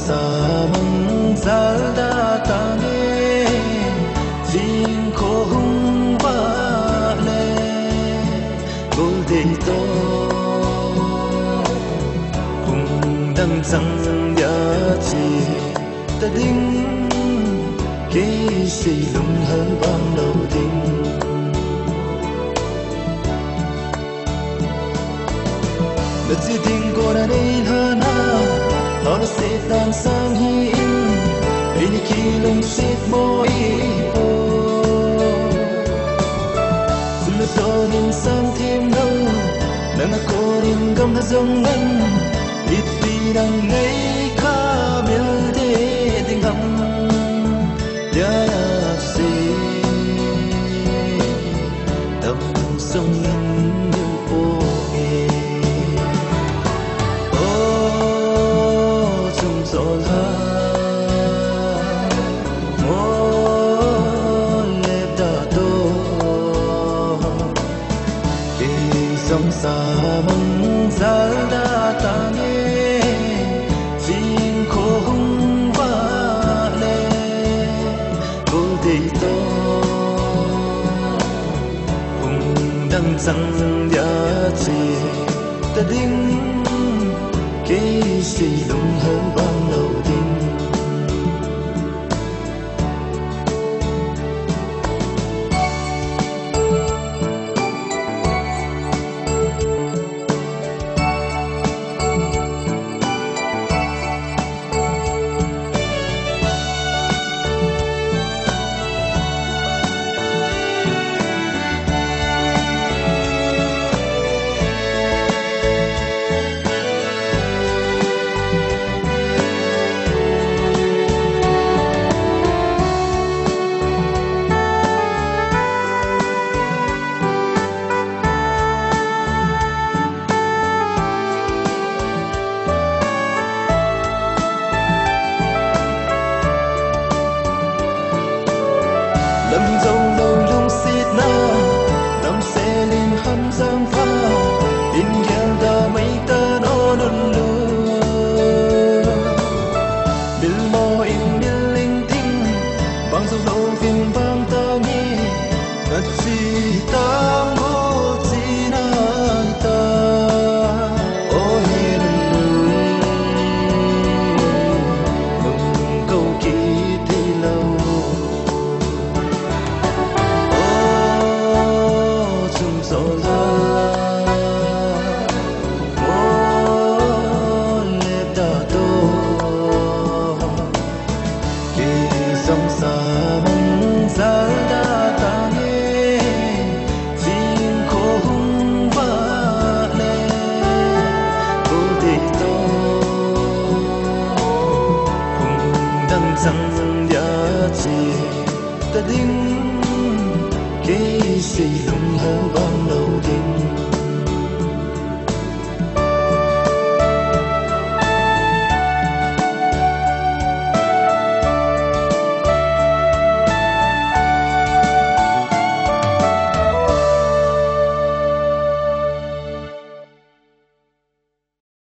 sa mong zal da ta nghe xin khô hung ba le gol de to hung đăng sang ya chi ta đinh kê si lung hơn ban đầu tình đất di tình cô đã đến hơn nó sẽ tan sang hi in vì khi lung xếp môi ô dù tôi nhìn sang thêm đâu nắng cô nhìn gầm đã rung ngân ít đi đang ngay khá miêu thế tình hầm ya si tâm sông như ô rồi ha môi lép đã tô khi sông xa mong giá đã ta nghe xin khô hung ba lê cô thì tô hung đăng sang giá trị ta đinh kê si lung hơn ban đầu tình lâm dâu lâu lung xít na nằm xe lên hâm giang pha in ghel da mấy ta nó đun lừa bil mo in bil linh tinh bang dâu lâu phim bang ta nghe ngất chi ta ngô chi na ta ô hiền lùi nung câu kỳ thì lâu dòng xa mong giá đã ta nghe xin khô hung ba lê cô thì tô hung đăng sang